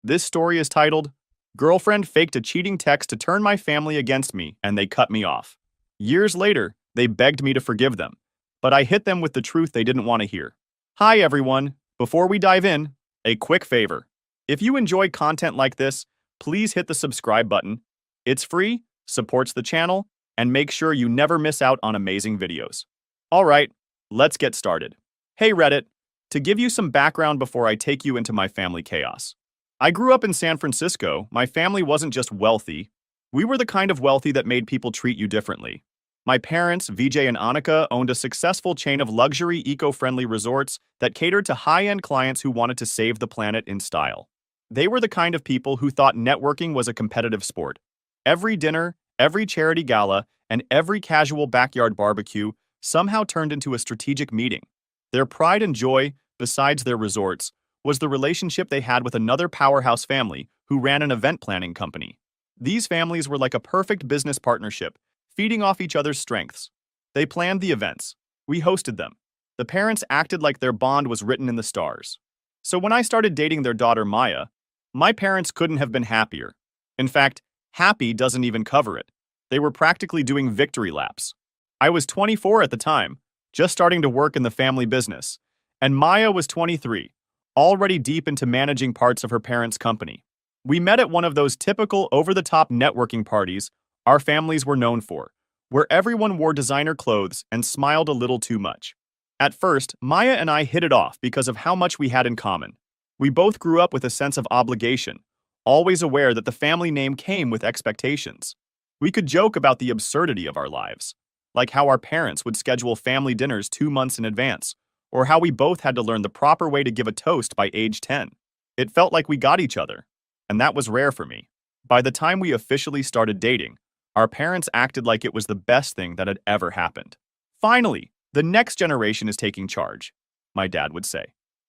This story is titled, Girlfriend Faked a Cheating Text to Turn My Family Against Me and They Cut Me Off. Years later, they begged me to forgive them, but I hit them with the truth they didn't want to hear. Hi everyone, before we dive in, a quick favor. If you enjoy content like this, please hit the subscribe button. It's free, supports the channel, and make sure you never miss out on amazing videos. Alright, let's get started. Hey Reddit, to give you some background before I take you into my family chaos. I grew up in San Francisco. My family wasn't just wealthy. We were the kind of wealthy that made people treat you differently. My parents, Vijay and Annika, owned a successful chain of luxury, eco-friendly resorts that catered to high-end clients who wanted to save the planet in style. They were the kind of people who thought networking was a competitive sport. Every dinner, every charity gala, and every casual backyard barbecue somehow turned into a strategic meeting. Their pride and joy, besides their resorts, was the relationship they had with another powerhouse family who ran an event planning company. These families were like a perfect business partnership, feeding off each other's strengths. They planned the events. We hosted them. The parents acted like their bond was written in the stars. So when I started dating their daughter Maya, my parents couldn't have been happier. In fact, happy doesn't even cover it. They were practically doing victory laps. I was 24 at the time, just starting to work in the family business, and Maya was 23, already deep into managing parts of her parents' company. We met at one of those typical over-the-top networking parties our families were known for, where everyone wore designer clothes and smiled a little too much. At first, Maya and I hit it off because of how much we had in common. We both grew up with a sense of obligation, always aware that the family name came with expectations. We could joke about the absurdity of our lives, like how our parents would schedule family dinners 2 months in advance, or how we both had to learn the proper way to give a toast by age 10. It felt like we got each other, and that was rare for me. By the time we officially started dating, our parents acted like it was the best thing that had ever happened. Finally, the next generation is taking charge, my dad would say,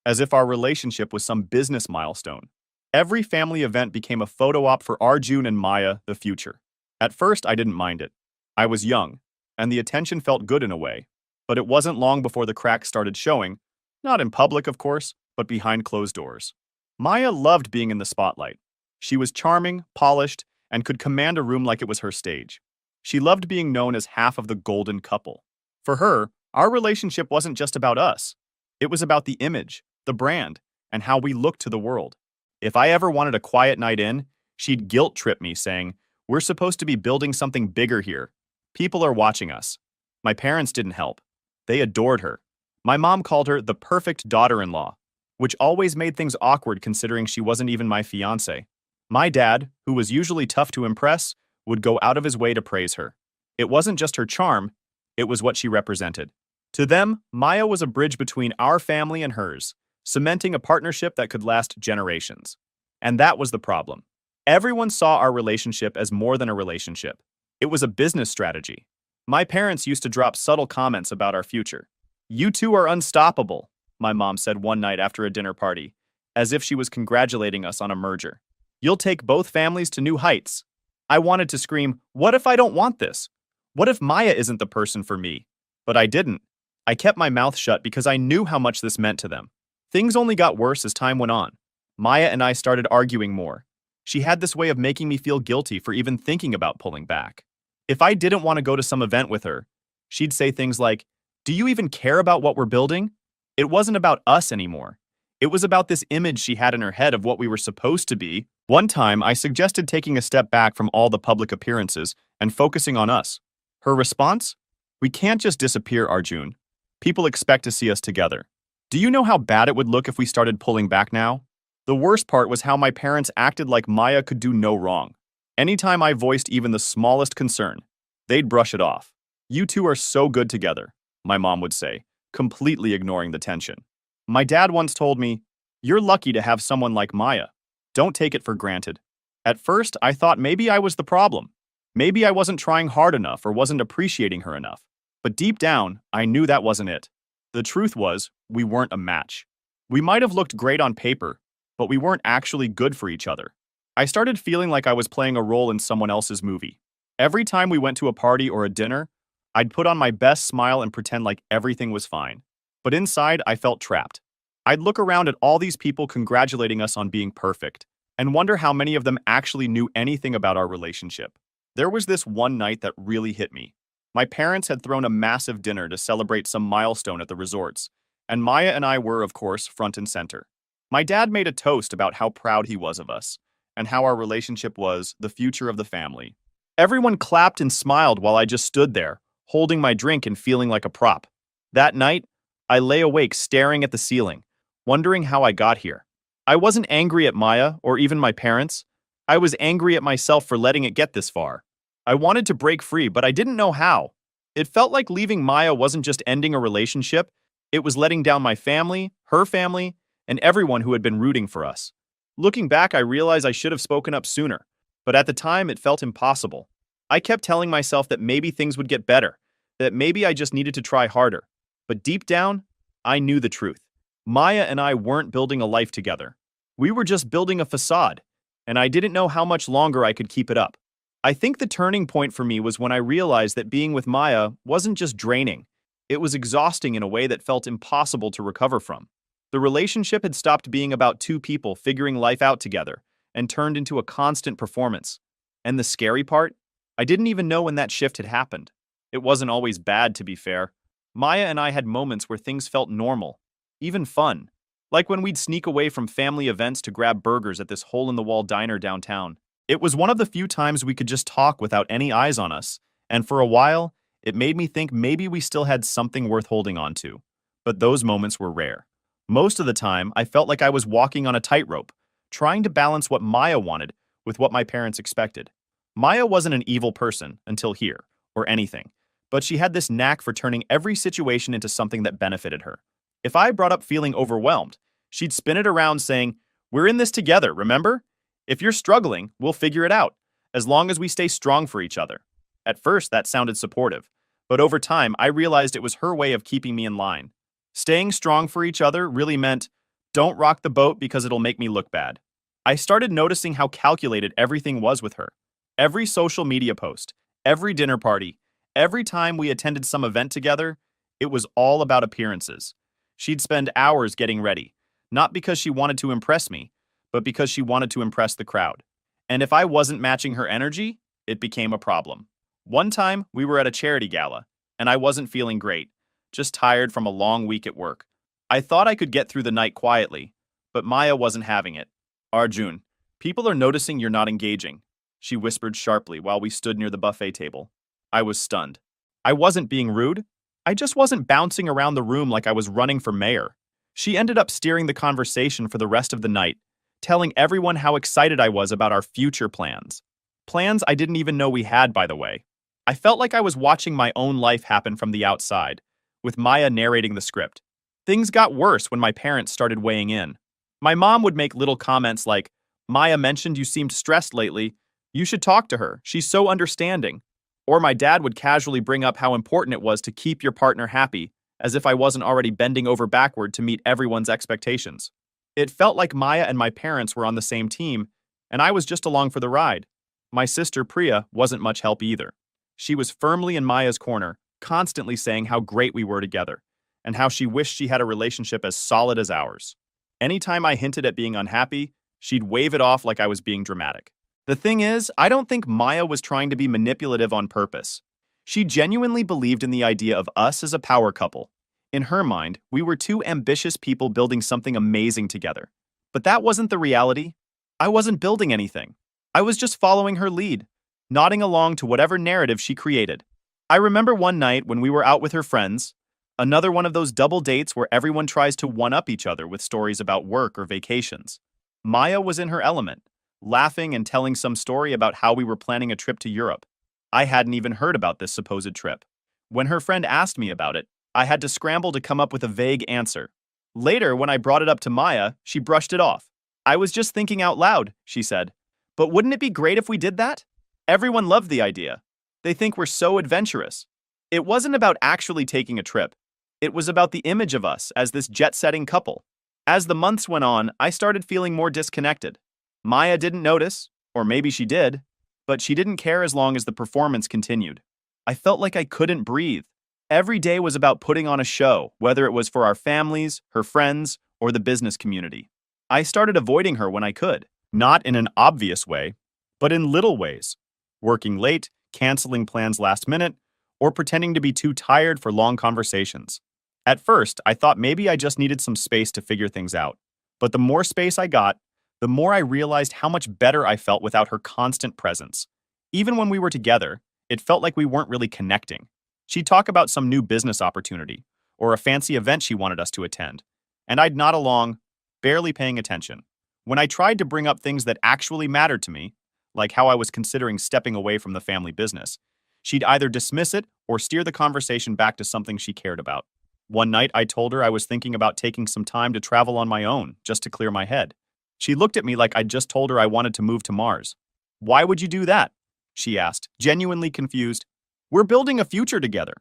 as if our relationship was some business milestone. Every family event became a photo op for Arjun and Maya, the future. At first, I didn't mind it. I was young, and the attention felt good in a way. But it wasn't long before the cracks started showing, not in public, of course, but behind closed doors. Maya loved being in the spotlight. She was charming, polished, and could command a room like it was her stage. She loved being known as half of the golden couple. For her, our relationship wasn't just about us. It was about the image, the brand, and how we looked to the world. If I ever wanted a quiet night in, she'd guilt-trip me saying, "We're supposed to be building something bigger here. People are watching us." My parents didn't help. They adored her. My mom called her the perfect daughter-in-law, which always made things awkward considering she wasn't even my fiancé. My dad, who was usually tough to impress, would go out of his way to praise her. It wasn't just her charm, it was what she represented. To them, Maya was a bridge between our family and hers, cementing a partnership that could last generations. And that was the problem. Everyone saw our relationship as more than a relationship. It was a business strategy. My parents used to drop subtle comments about our future. "You two are unstoppable," my mom said one night after a dinner party, as if she was congratulating us on a merger. "You'll take both families to new heights." I wanted to scream, "What if I don't want this? What if Maya isn't the person for me?" But I didn't. I kept my mouth shut because I knew how much this meant to them. Things only got worse as time went on. Maya and I started arguing more. She had this way of making me feel guilty for even thinking about pulling back. If I didn't want to go to some event with her, she'd say things like, "Do you even care about what we're building?" It wasn't about us anymore. It was about this image she had in her head of what we were supposed to be. One time, I suggested taking a step back from all the public appearances and focusing on us. Her response? "We can't just disappear, Arjun. People expect to see us together. Do you know how bad it would look if we started pulling back now?" The worst part was how my parents acted like Maya could do no wrong. Anytime I voiced even the smallest concern, they'd brush it off. "You two are so good together," my mom would say, completely ignoring the tension. My dad once told me, "You're lucky to have someone like Maya. Don't take it for granted." At first, I thought maybe I was the problem. Maybe I wasn't trying hard enough or wasn't appreciating her enough. But deep down, I knew that wasn't it. The truth was, we weren't a match. We might have looked great on paper, but we weren't actually good for each other. I started feeling like I was playing a role in someone else's movie. Every time we went to a party or a dinner, I'd put on my best smile and pretend like everything was fine. But inside, I felt trapped. I'd look around at all these people congratulating us on being perfect, and wonder how many of them actually knew anything about our relationship. There was this one night that really hit me. My parents had thrown a massive dinner to celebrate some milestone at the resorts, and Maya and I were, of course, front and center. My dad made a toast about how proud he was of us, and how our relationship was the future of the family. Everyone clapped and smiled while I just stood there, holding my drink and feeling like a prop. That night, I lay awake staring at the ceiling, wondering how I got here. I wasn't angry at Maya or even my parents. I was angry at myself for letting it get this far. I wanted to break free, but I didn't know how. It felt like leaving Maya wasn't just ending a relationship, it was letting down my family, her family, and everyone who had been rooting for us. Looking back, I realized I should have spoken up sooner, but at the time it felt impossible. I kept telling myself that maybe things would get better, that maybe I just needed to try harder. But deep down, I knew the truth. Maya and I weren't building a life together. We were just building a facade, and I didn't know how much longer I could keep it up. I think the turning point for me was when I realized that being with Maya wasn't just draining, it was exhausting in a way that felt impossible to recover from. The relationship had stopped being about two people figuring life out together and turned into a constant performance. And the scary part? I didn't even know when that shift had happened. It wasn't always bad, to be fair. Maya and I had moments where things felt normal, even fun, like when we'd sneak away from family events to grab burgers at this hole-in-the-wall diner downtown. It was one of the few times we could just talk without any eyes on us, and for a while, it made me think maybe we still had something worth holding on to. But those moments were rare. Most of the time, I felt like I was walking on a tightrope, trying to balance what Maya wanted with what my parents expected. Maya wasn't an evil person until here, or anything, but she had this knack for turning every situation into something that benefited her. If I brought up feeling overwhelmed, she'd spin it around saying, "We're in this together, remember? If you're struggling, we'll figure it out, as long as we stay strong for each other." At first, that sounded supportive, but over time, I realized it was her way of keeping me in line. Staying strong for each other really meant, don't rock the boat because it'll make me look bad. I started noticing how calculated everything was with her. Every social media post, every dinner party, every time we attended some event together, it was all about appearances. She'd spend hours getting ready, not because she wanted to impress me, but because she wanted to impress the crowd. And if I wasn't matching her energy, it became a problem. One time, we were at a charity gala, and I wasn't feeling great, just tired from a long week at work. I thought I could get through the night quietly, but Maya wasn't having it. "Arjun, people are noticing you're not engaging," she whispered sharply while we stood near the buffet table. I was stunned. I wasn't being rude. I just wasn't bouncing around the room like I was running for mayor. She ended up steering the conversation for the rest of the night, telling everyone how excited I was about our future plans. Plans I didn't even know we had, by the way. I felt like I was watching my own life happen from the outside, with Maya narrating the script. Things got worse when my parents started weighing in. My mom would make little comments like, "Maya mentioned you seemed stressed lately. You should talk to her. She's so understanding." Or my dad would casually bring up how important it was to keep your partner happy, as if I wasn't already bending over backward to meet everyone's expectations. It felt like Maya and my parents were on the same team, and I was just along for the ride. My sister Priya wasn't much help either. She was firmly in Maya's corner, constantly saying how great we were together, and how she wished she had a relationship as solid as ours. Anytime I hinted at being unhappy, she'd wave it off like I was being dramatic. The thing is, I don't think Maya was trying to be manipulative on purpose. She genuinely believed in the idea of us as a power couple. In her mind, we were two ambitious people building something amazing together. But that wasn't the reality. I wasn't building anything. I was just following her lead, nodding along to whatever narrative she created. I remember one night when we were out with her friends, another one of those double dates where everyone tries to one-up each other with stories about work or vacations. Maya was in her element, laughing and telling some story about how we were planning a trip to Europe. I hadn't even heard about this supposed trip. When her friend asked me about it, I had to scramble to come up with a vague answer. Later, when I brought it up to Maya, she brushed it off. "I was just thinking out loud," she said. "But wouldn't it be great if we did that?" Everyone loved the idea. They think we're so adventurous. It wasn't about actually taking a trip. It was about the image of us as this jet-setting couple. As the months went on, I started feeling more disconnected. Maya didn't notice, or maybe she did, but she didn't care as long as the performance continued. I felt like I couldn't breathe. Every day was about putting on a show, whether it was for our families, her friends, or the business community. I started avoiding her when I could, Not in an obvious way, but in little ways. Working late, canceling plans last minute, or pretending to be too tired for long conversations. At first, I thought maybe I just needed some space to figure things out. But the more space I got, the more I realized how much better I felt without her constant presence. Even when we were together, it felt like we weren't really connecting. She'd talk about some new business opportunity, or a fancy event she wanted us to attend, and I'd nod along, barely paying attention. When I tried to bring up things that actually mattered to me, like how I was considering stepping away from the family business, she'd either dismiss it or steer the conversation back to something she cared about. One night, I told her I was thinking about taking some time to travel on my own, just to clear my head. She looked at me like I'd just told her I wanted to move to Mars. Why would you do that? She asked, genuinely confused. We're building a future together.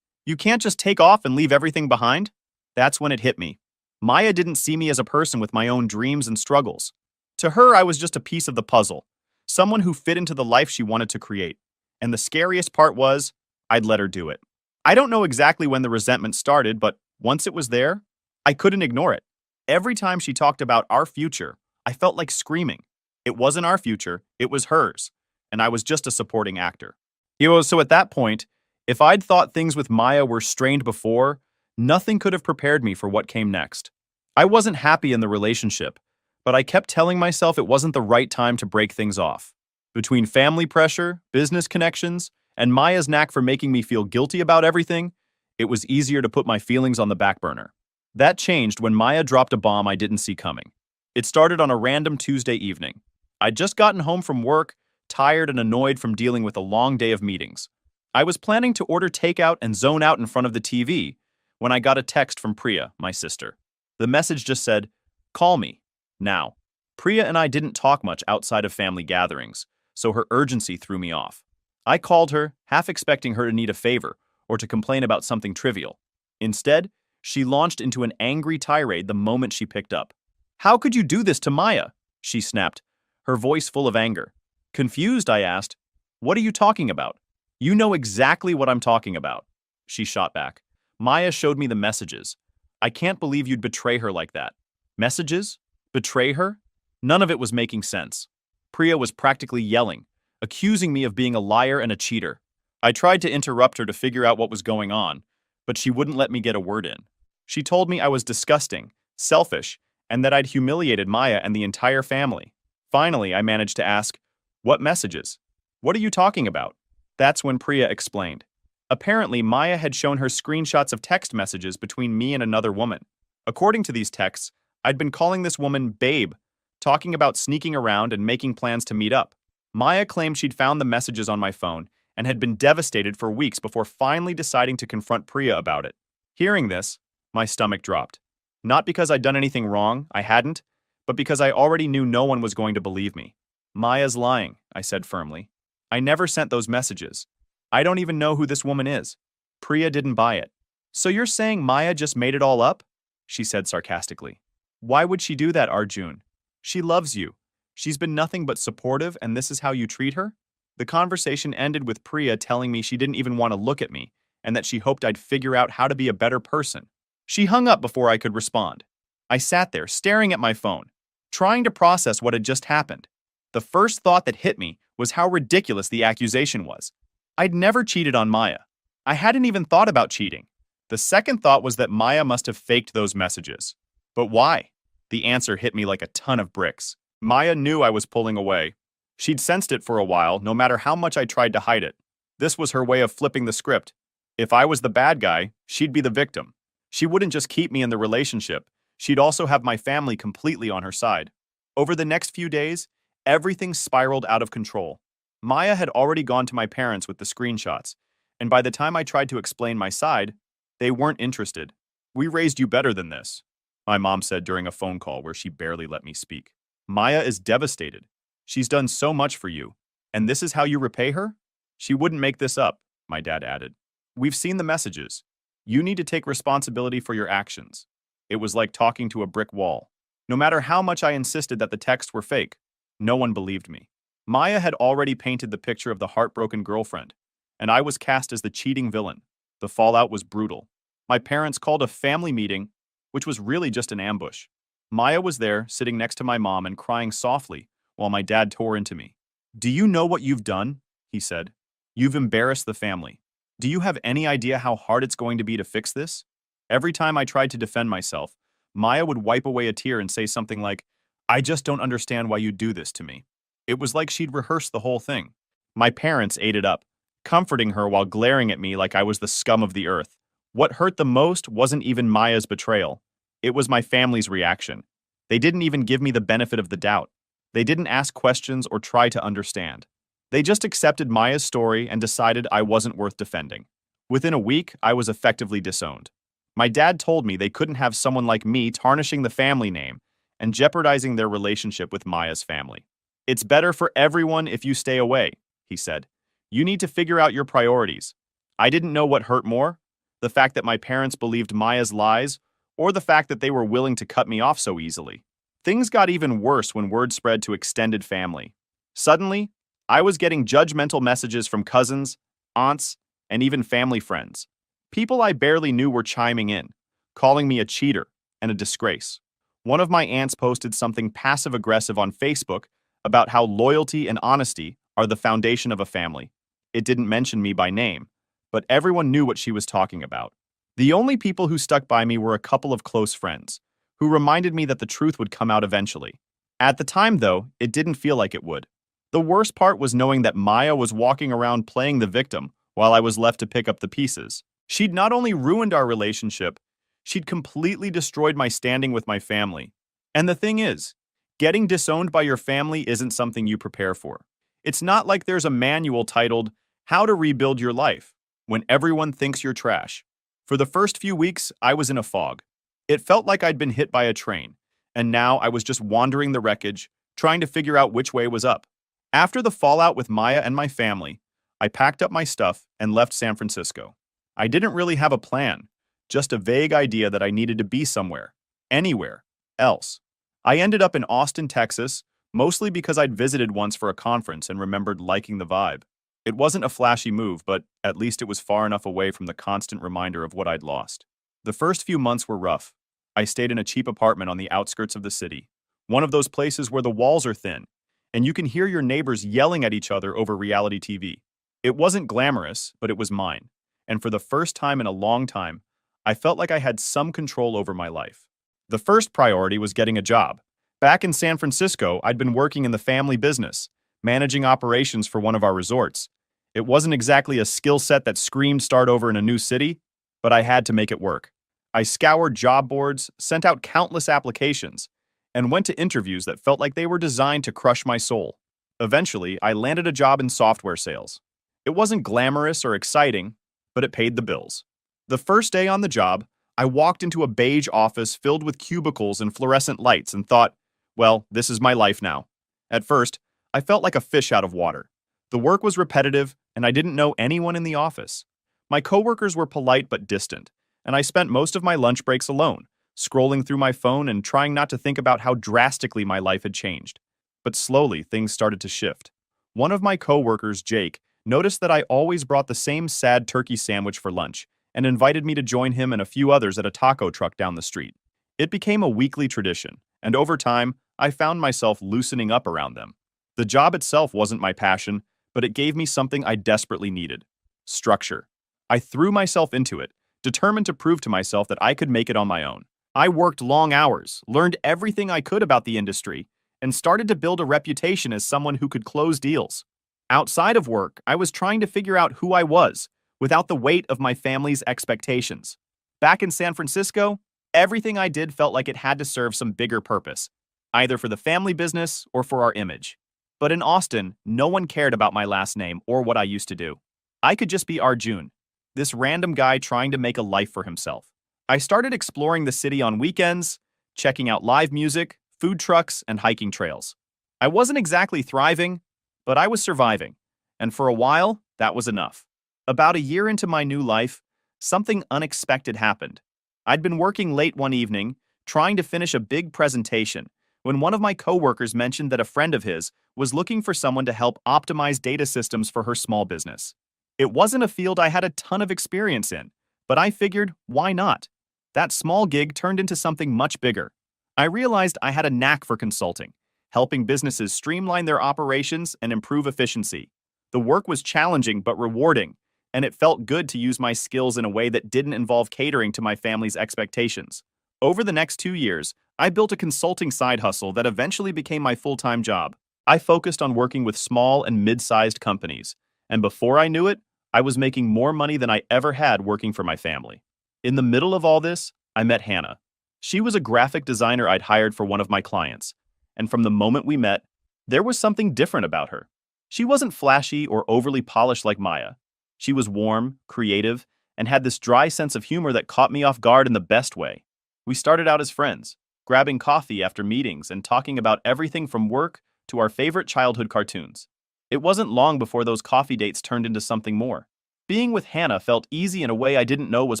You can't just take off and leave everything behind? That's when it hit me. Maya didn't see me as a person with my own dreams and struggles. To her, I was just a piece of the puzzle, someone who fit into the life she wanted to create. And the scariest part was, I'd let her do it. I don't know exactly when the resentment started, but once it was there, I couldn't ignore it. Every time she talked about our future, I felt like screaming. It wasn't our future, it was hers, and I was just a supporting actor. So at that point, if I'd thought things with Maya were strained before, nothing could have prepared me for what came next. I wasn't happy in the relationship, but I kept telling myself it wasn't the right time to break things off. Between family pressure, business connections, and Maya's knack for making me feel guilty about everything, it was easier to put my feelings on the back burner. That changed when Maya dropped a bomb I didn't see coming. It started on a random Tuesday evening. I'd just gotten home from work, tired and annoyed from dealing with a long day of meetings. I was planning to order takeout and zone out in front of the TV when I got a text from Priya, my sister. The message just said, "Call me, now." Priya and I didn't talk much outside of family gatherings, so her urgency threw me off. I called her, half expecting her to need a favor or to complain about something trivial. Instead, she launched into an angry tirade the moment she picked up. "How could you do this to Maya?" she snapped, her voice full of anger. Confused, I asked, "What are you talking about?" "You know exactly what I'm talking about," she shot back. "Maya showed me the messages. I can't believe you'd betray her like that." Messages? Betray her? None of it was making sense. Priya was practically yelling, accusing me of being a liar and a cheater. I tried to interrupt her to figure out what was going on, but she wouldn't let me get a word in. She told me I was disgusting, selfish, and that I'd humiliated Maya and the entire family. Finally, I managed to ask, "What messages? What are you talking about?" That's when Priya explained. Apparently, Maya had shown her screenshots of text messages between me and another woman. According to these texts, I'd been calling this woman Babe, talking about sneaking around and making plans to meet up. Maya claimed she'd found the messages on my phone and had been devastated for weeks before finally deciding to confront Priya about it. Hearing this, my stomach dropped. Not because I'd done anything wrong, I hadn't, but because I already knew no one was going to believe me. "Maya's lying," I said firmly. "I never sent those messages. I don't even know who this woman is." Priya didn't buy it. "So you're saying Maya just made it all up?" she said sarcastically. "Why would she do that, Arjun? She loves you. She's been nothing but supportive, and this is how you treat her?" The conversation ended with Priya telling me she didn't even want to look at me, and that she hoped I'd figure out how to be a better person. She hung up before I could respond. I sat there, staring at my phone, trying to process what had just happened. The first thought that hit me was how ridiculous the accusation was. I'd never cheated on Maya. I hadn't even thought about cheating. The second thought was that Maya must have faked those messages. But why? The answer hit me like a ton of bricks. Maya knew I was pulling away. She'd sensed it for a while, no matter how much I tried to hide it. This was her way of flipping the script. If I was the bad guy, she'd be the victim. She wouldn't just keep me in the relationship, she'd also have my family completely on her side. Over the next few days, everything spiraled out of control. Maya had already gone to my parents with the screenshots, and by the time I tried to explain my side, they weren't interested. "We raised you better than this," my mom said during a phone call where she barely let me speak. "Maya is devastated. She's done so much for you, and this is how you repay her?" "She wouldn't make this up," my dad added. "We've seen the messages. You need to take responsibility for your actions." It was like talking to a brick wall. No matter how much I insisted that the texts were fake, no one believed me. Maya had already painted the picture of the heartbroken girlfriend, and I was cast as the cheating villain. The fallout was brutal. My parents called a family meeting, which was really just an ambush. Maya was there, sitting next to my mom and crying softly, while my dad tore into me. "Do you know what you've done?" he said. "You've embarrassed the family. Do you have any idea how hard it's going to be to fix this?" Every time I tried to defend myself, Maya would wipe away a tear and say something like, "I just don't understand why you do this to me." It was like she'd rehearsed the whole thing. My parents ate it up, comforting her while glaring at me like I was the scum of the earth. What hurt the most wasn't even Maya's betrayal. It was my family's reaction. They didn't even give me the benefit of the doubt. They didn't ask questions or try to understand. They just accepted Maya's story and decided I wasn't worth defending. Within a week, I was effectively disowned. My dad told me they couldn't have someone like me tarnishing the family name and jeopardizing their relationship with Maya's family. "It's better for everyone if you stay away," he said. "You need to figure out your priorities." I didn't know what hurt more, the fact that my parents believed Maya's lies, or the fact that they were willing to cut me off so easily. Things got even worse when word spread to extended family. Suddenly, I was getting judgmental messages from cousins, aunts, and even family friends. People I barely knew were chiming in, calling me a cheater and a disgrace. One of my aunts posted something passive-aggressive on Facebook about how loyalty and honesty are the foundation of a family. It didn't mention me by name, but everyone knew what she was talking about. The only people who stuck by me were a couple of close friends, who reminded me that the truth would come out eventually. At the time, though, it didn't feel like it would. The worst part was knowing that Maya was walking around playing the victim while I was left to pick up the pieces. She'd not only ruined our relationship, she'd completely destroyed my standing with my family. And the thing is, getting disowned by your family isn't something you prepare for. It's not like there's a manual titled, "How to Rebuild Your Life," when everyone thinks you're trash. For the first few weeks, I was in a fog. It felt like I'd been hit by a train, and now I was just wandering the wreckage, trying to figure out which way was up. After the fallout with Maya and my family, I packed up my stuff and left San Francisco. I didn't really have a plan, just a vague idea that I needed to be somewhere, anywhere, else. I ended up in Austin, Texas, mostly because I'd visited once for a conference and remembered liking the vibe. It wasn't a flashy move, but at least it was far enough away from the constant reminder of what I'd lost. The first few months were rough. I stayed in a cheap apartment on the outskirts of the city, one of those places where the walls are thin, and you can hear your neighbors yelling at each other over reality TV. It wasn't glamorous, but it was mine. And for the first time in a long time, I felt like I had some control over my life. The first priority was getting a job. Back in San Francisco, I'd been working in the family business, managing operations for one of our resorts. It wasn't exactly a skill set that screamed start over in a new city, but I had to make it work. I scoured job boards, sent out countless applications, and went to interviews that felt like they were designed to crush my soul. Eventually, I landed a job in software sales. It wasn't glamorous or exciting, but it paid the bills. The first day on the job, I walked into a beige office filled with cubicles and fluorescent lights and thought, well, this is my life now. At first, I felt like a fish out of water. The work was repetitive, and I didn't know anyone in the office. My coworkers were polite but distant, and I spent most of my lunch breaks alone, scrolling through my phone and trying not to think about how drastically my life had changed. But slowly, things started to shift. One of my coworkers, Jake, noticed that I always brought the same sad turkey sandwich for lunch and invited me to join him and a few others at a taco truck down the street. It became a weekly tradition, and over time, I found myself loosening up around them. The job itself wasn't my passion, but it gave me something I desperately needed: structure. I threw myself into it, determined to prove to myself that I could make it on my own. I worked long hours, learned everything I could about the industry, and started to build a reputation as someone who could close deals. Outside of work, I was trying to figure out who I was, without the weight of my family's expectations. Back in San Francisco, everything I did felt like it had to serve some bigger purpose, either for the family business or for our image. But in Austin, no one cared about my last name or what I used to do. I could just be Arjun, this random guy trying to make a life for himself. I started exploring the city on weekends, checking out live music, food trucks, and hiking trails. I wasn't exactly thriving, but I was surviving, and for a while, that was enough. About a year into my new life, something unexpected happened. I'd been working late one evening, trying to finish a big presentation, when one of my coworkers mentioned that a friend of his was looking for someone to help optimize data systems for her small business. It wasn't a field I had a ton of experience in, but I figured, why not? That small gig turned into something much bigger. I realized I had a knack for consulting, helping businesses streamline their operations and improve efficiency. The work was challenging but rewarding, and it felt good to use my skills in a way that didn't involve catering to my family's expectations. Over the next 2 years, I built a consulting side hustle that eventually became my full-time job. I focused on working with small and mid-sized companies, and before I knew it, I was making more money than I ever had working for my family. In the middle of all this, I met Hannah. She was a graphic designer I'd hired for one of my clients, and from the moment we met, there was something different about her. She wasn't flashy or overly polished like Maya. She was warm, creative, and had this dry sense of humor that caught me off guard in the best way. We started out as friends, grabbing coffee after meetings and talking about everything from work to our favorite childhood cartoons. It wasn't long before those coffee dates turned into something more. Being with Hannah felt easy in a way I didn't know was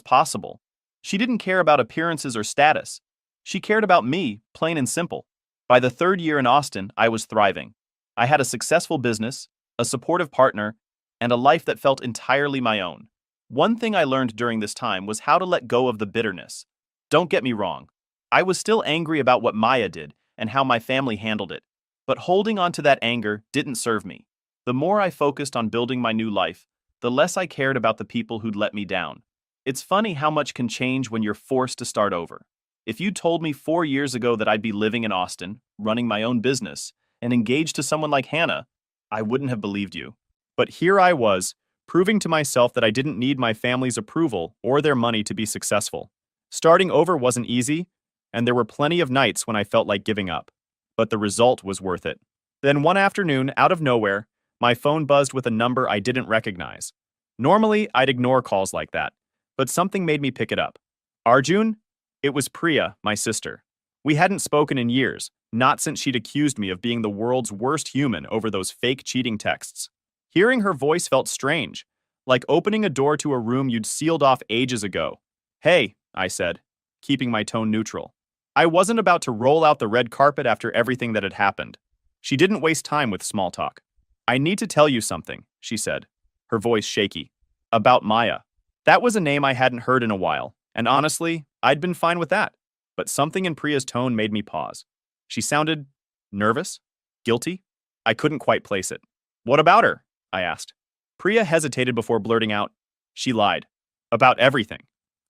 possible. She didn't care about appearances or status. She cared about me, plain and simple. By the third year in Austin, I was thriving. I had a successful business, a supportive partner, and a life that felt entirely my own. One thing I learned during this time was how to let go of the bitterness. Don't get me wrong. I was still angry about what Maya did and how my family handled it. But holding on to that anger didn't serve me. The more I focused on building my new life, the less I cared about the people who'd let me down. It's funny how much can change when you're forced to start over. If you told me 4 years ago that I'd be living in Austin, running my own business, and engaged to someone like Hannah, I wouldn't have believed you. But here I was, proving to myself that I didn't need my family's approval or their money to be successful. Starting over wasn't easy, and there were plenty of nights when I felt like giving up. But the result was worth it. Then one afternoon, out of nowhere, my phone buzzed with a number I didn't recognize. Normally, I'd ignore calls like that, but something made me pick it up. Arjun? It was Priya, my sister. We hadn't spoken in years, not since she'd accused me of being the world's worst human over those fake cheating texts. Hearing her voice felt strange, like opening a door to a room you'd sealed off ages ago. Hey, I said, keeping my tone neutral. I wasn't about to roll out the red carpet after everything that had happened. She didn't waste time with small talk. I need to tell you something, she said, her voice shaky. About Maya. That was a name I hadn't heard in a while, and honestly, I'd been fine with that. But something in Priya's tone made me pause. She sounded nervous? Guilty? I couldn't quite place it. What about her? I asked. Priya hesitated before blurting out. She lied. About everything.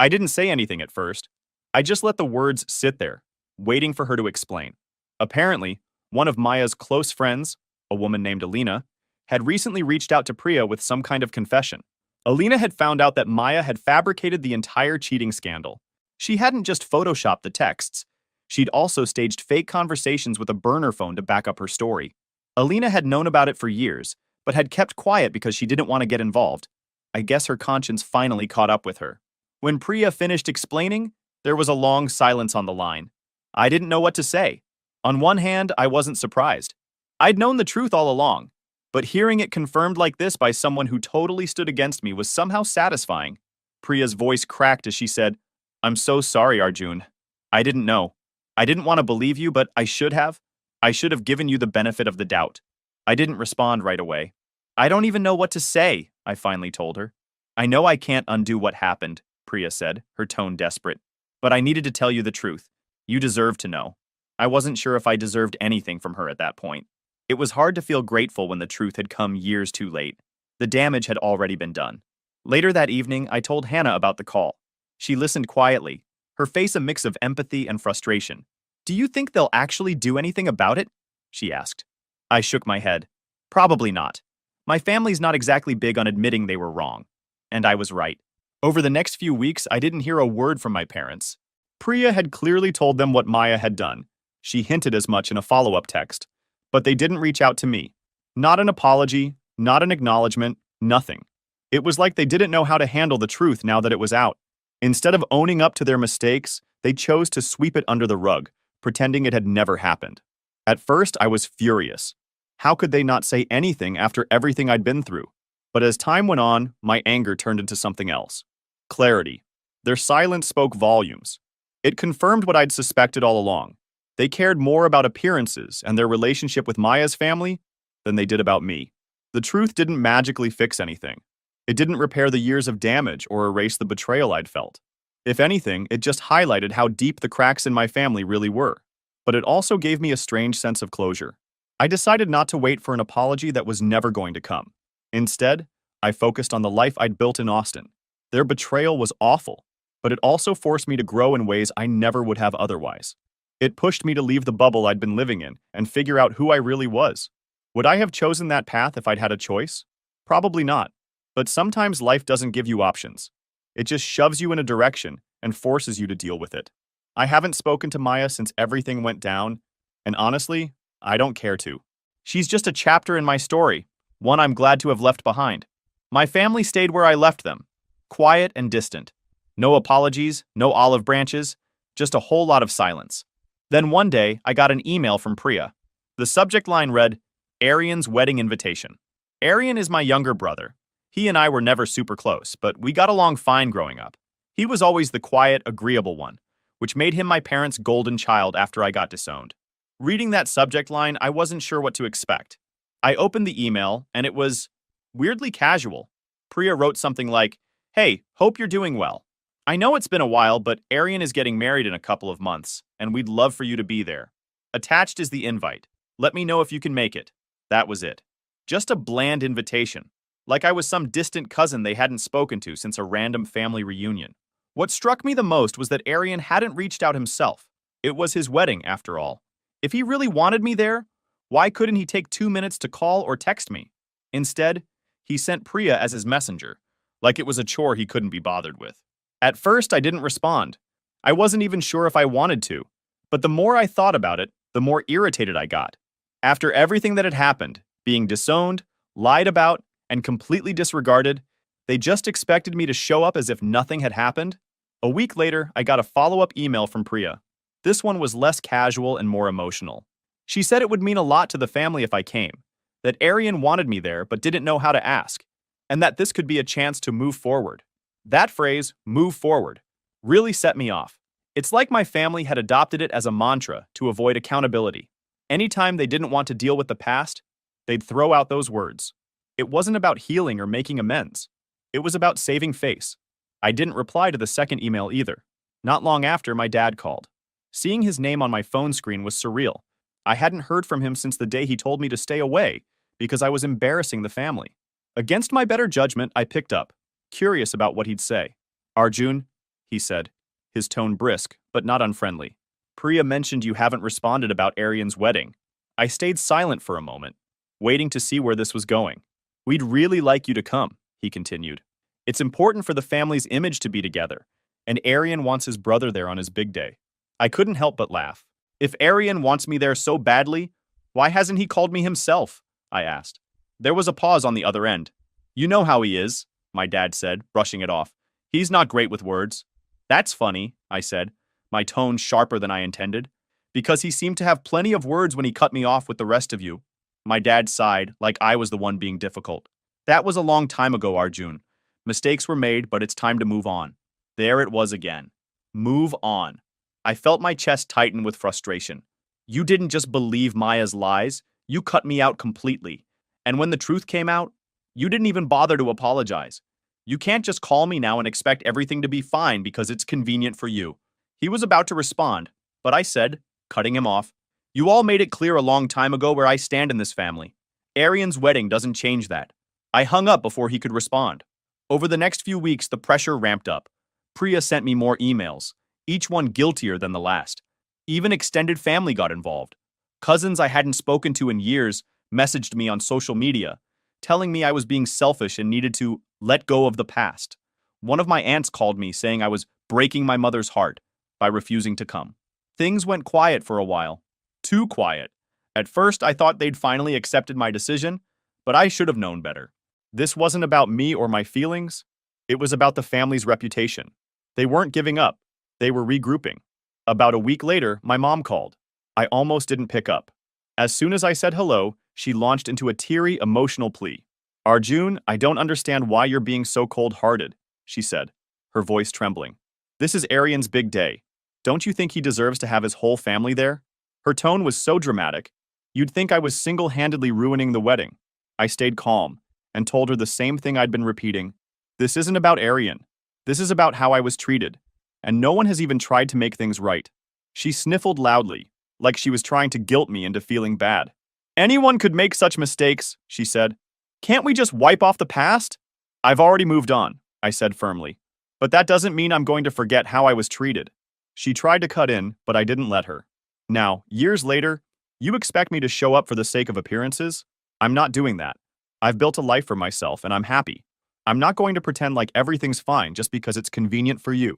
I didn't say anything at first. I just let the words sit there, waiting for her to explain. Apparently, one of Maya's close friends, a woman named Alina, had recently reached out to Priya with some kind of confession. Alina had found out that Maya had fabricated the entire cheating scandal. She hadn't just photoshopped the texts. She'd also staged fake conversations with a burner phone to back up her story. Alina had known about it for years, but had kept quiet because she didn't want to get involved. I guess her conscience finally caught up with her. When Priya finished explaining, there was a long silence on the line. I didn't know what to say. On one hand, I wasn't surprised. I'd known the truth all along, but hearing it confirmed like this by someone who totally stood against me was somehow satisfying. Priya's voice cracked as she said, I'm so sorry, Arjun. I didn't know. I didn't want to believe you, but I should have. I should have given you the benefit of the doubt. I didn't respond right away. I don't even know what to say, I finally told her. I know I can't undo what happened, Priya said, her tone desperate. But I needed to tell you the truth. You deserve to know. I wasn't sure if I deserved anything from her at that point. It was hard to feel grateful when the truth had come years too late. The damage had already been done. Later that evening, I told Hannah about the call. She listened quietly, her face a mix of empathy and frustration. Do you think they'll actually do anything about it? She asked. I shook my head. Probably not. My family's not exactly big on admitting they were wrong. And I was right. Over the next few weeks, I didn't hear a word from my parents. Priya had clearly told them what Maya had done. She hinted as much in a follow-up text. But they didn't reach out to me. Not an apology, not an acknowledgement, nothing. It was like they didn't know how to handle the truth now that it was out. Instead of owning up to their mistakes, they chose to sweep it under the rug, pretending it had never happened. At first, I was furious. How could they not say anything after everything I'd been through? But as time went on, my anger turned into something else. Clarity. Their silence spoke volumes. It confirmed what I'd suspected all along. They cared more about appearances and their relationship with Maya's family than they did about me. The truth didn't magically fix anything. It didn't repair the years of damage or erase the betrayal I'd felt. If anything, it just highlighted how deep the cracks in my family really were. but it also gave me a strange sense of closure. I decided not to wait for an apology that was never going to come. Instead, I focused on the life I'd built in Austin. Their betrayal was awful, but it also forced me to grow in ways I never would have otherwise. It pushed me to leave the bubble I'd been living in and figure out who I really was. Would I have chosen that path if I'd had a choice? Probably not. But sometimes life doesn't give you options. It just shoves you in a direction and forces you to deal with it. I haven't spoken to Maya since everything went down, and honestly, I don't care to. She's just a chapter in my story, one I'm glad to have left behind. My family stayed where I left them, quiet and distant. No apologies, no olive branches, just a whole lot of silence. Then one day, I got an email from Priya. The subject line read, Arian's wedding invitation. Arian is my younger brother. He and I were never super close, but we got along fine growing up. He was always the quiet, agreeable one, which made him my parents' golden child after I got disowned. Reading that subject line, I wasn't sure what to expect. I opened the email, and it was weirdly casual. Priya wrote something like, Hey, hope you're doing well. I know it's been a while, but Arian is getting married in a couple of months, and we'd love for you to be there. Attached is the invite. Let me know if you can make it. That was it. Just a bland invitation, like I was some distant cousin they hadn't spoken to since a random family reunion. What struck me the most was that Arian hadn't reached out himself. It was his wedding, after all. If he really wanted me there, why couldn't he take 2 minutes to call or text me? Instead, he sent Priya as his messenger, like it was a chore he couldn't be bothered with. At first, I didn't respond. I wasn't even sure if I wanted to, but the more I thought about it, the more irritated I got. After everything that had happened, being disowned, lied about, and completely disregarded, they just expected me to show up as if nothing had happened. A week later, I got a follow-up email from Priya. This one was less casual and more emotional. She said it would mean a lot to the family if I came, that Arian wanted me there but didn't know how to ask, and that this could be a chance to move forward. That phrase, move forward, really set me off. It's like my family had adopted it as a mantra to avoid accountability. Anytime they didn't want to deal with the past, they'd throw out those words. It wasn't about healing or making amends. It was about saving face. I didn't reply to the second email either. Not long after, my dad called. Seeing his name on my phone screen was surreal. I hadn't heard from him since the day he told me to stay away because I was embarrassing the family. Against my better judgment, I picked up, curious about what he'd say. Arjun, he said, his tone brisk, but not unfriendly. Priya mentioned you haven't responded about Arian's wedding. I stayed silent for a moment, waiting to see where this was going. We'd really like you to come, he continued. It's important for the family's image to be together, and Arian wants his brother there on his big day. I couldn't help but laugh. If Arian wants me there so badly, why hasn't he called me himself? I asked. There was a pause on the other end. You know how he is, my dad said, brushing it off. He's not great with words. That's funny, I said, my tone sharper than I intended, because he seemed to have plenty of words when he cut me off with the rest of you. My dad sighed, like I was the one being difficult. That was a long time ago, Arjun. Mistakes were made, but it's time to move on. There it was again. Move on. I felt my chest tighten with frustration. You didn't just believe Maya's lies, you cut me out completely. And when the truth came out, you didn't even bother to apologize. You can't just call me now and expect everything to be fine because it's convenient for you. He was about to respond, but I said, cutting him off, you all made it clear a long time ago where I stand in this family. Arian's wedding doesn't change that. I hung up before he could respond. Over the next few weeks, the pressure ramped up. Priya sent me more emails, each one guiltier than the last. Even extended family got involved. Cousins I hadn't spoken to in years messaged me on social media, telling me I was being selfish and needed to let go of the past. One of my aunts called me saying I was breaking my mother's heart by refusing to come. Things went quiet for a while. Too quiet. At first, I thought they'd finally accepted my decision, but I should have known better. This wasn't about me or my feelings. It was about the family's reputation. They weren't giving up. They were regrouping. About a week later, my mom called. I almost didn't pick up. As soon as I said hello, she launched into a teary, emotional plea. Arjun, I don't understand why you're being so cold-hearted, she said, her voice trembling. This is Arian's big day. Don't you think he deserves to have his whole family there? Her tone was so dramatic, you'd think I was single-handedly ruining the wedding. I stayed calm and told her the same thing I'd been repeating. This isn't about Arian. This is about how I was treated, and no one has even tried to make things right. She sniffled loudly, like she was trying to guilt me into feeling bad. Anyone could make such mistakes, she said. Can't we just wipe off the past? I've already moved on, I said firmly. But that doesn't mean I'm going to forget how I was treated. She tried to cut in, but I didn't let her. Now, years later, you expect me to show up for the sake of appearances? I'm not doing that. I've built a life for myself, and I'm happy. I'm not going to pretend like everything's fine just because it's convenient for you.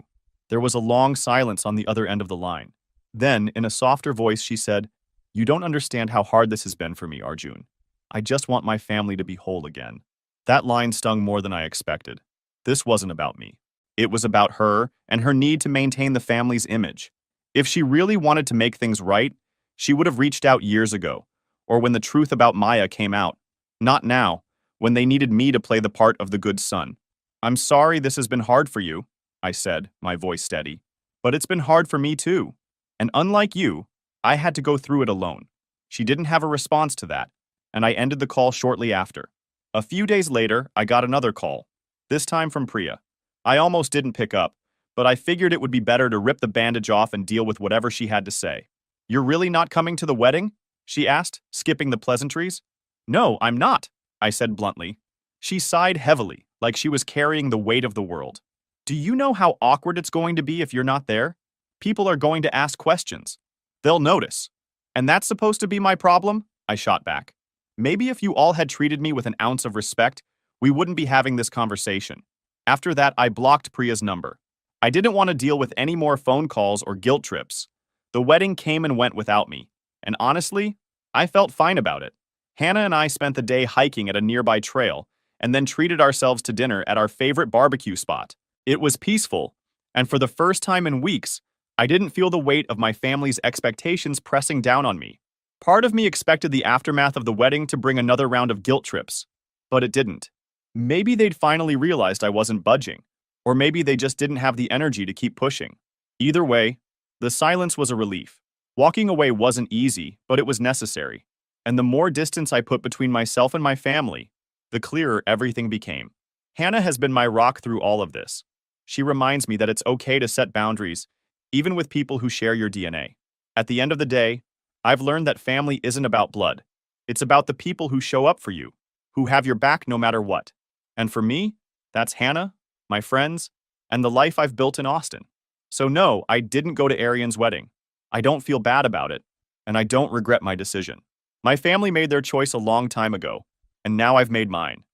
There was a long silence on the other end of the line. Then, in a softer voice, she said, You don't understand how hard this has been for me, Arjun. I just want my family to be whole again. That line stung more than I expected. This wasn't about me. It was about her and her need to maintain the family's image. If she really wanted to make things right, she would have reached out years ago, or when the truth about Maya came out. Not now, when they needed me to play the part of the good son. I'm sorry this has been hard for you, I said, my voice steady. But it's been hard for me too. And unlike you, I had to go through it alone. She didn't have a response to that, and I ended the call shortly after. A few days later, I got another call, this time from Priya. I almost didn't pick up, but I figured it would be better to rip the bandage off and deal with whatever she had to say. You're really not coming to the wedding? She asked, skipping the pleasantries. No, I'm not, I said bluntly. She sighed heavily, like she was carrying the weight of the world. Do you know how awkward it's going to be if you're not there? People are going to ask questions. They'll notice. And that's supposed to be my problem? I shot back. Maybe if you all had treated me with an ounce of respect, we wouldn't be having this conversation. After that, I blocked Priya's number. I didn't want to deal with any more phone calls or guilt trips. The wedding came and went without me, and honestly, I felt fine about it. Hannah and I spent the day hiking at a nearby trail, and then treated ourselves to dinner at our favorite barbecue spot. It was peaceful, and for the first time in weeks, I didn't feel the weight of my family's expectations pressing down on me. Part of me expected the aftermath of the wedding to bring another round of guilt trips, but it didn't. Maybe they'd finally realized I wasn't budging, or maybe they just didn't have the energy to keep pushing. Either way, the silence was a relief. Walking away wasn't easy, but it was necessary. And the more distance I put between myself and my family, the clearer everything became. Hannah has been my rock through all of this. She reminds me that it's okay to set boundaries, even with people who share your DNA. At the end of the day, I've learned that family isn't about blood. It's about the people who show up for you, who have your back no matter what. And for me, that's Hannah, my friends, and the life I've built in Austin. So no, I didn't go to Arian's wedding. I don't feel bad about it, and I don't regret my decision. My family made their choice a long time ago, and now I've made mine.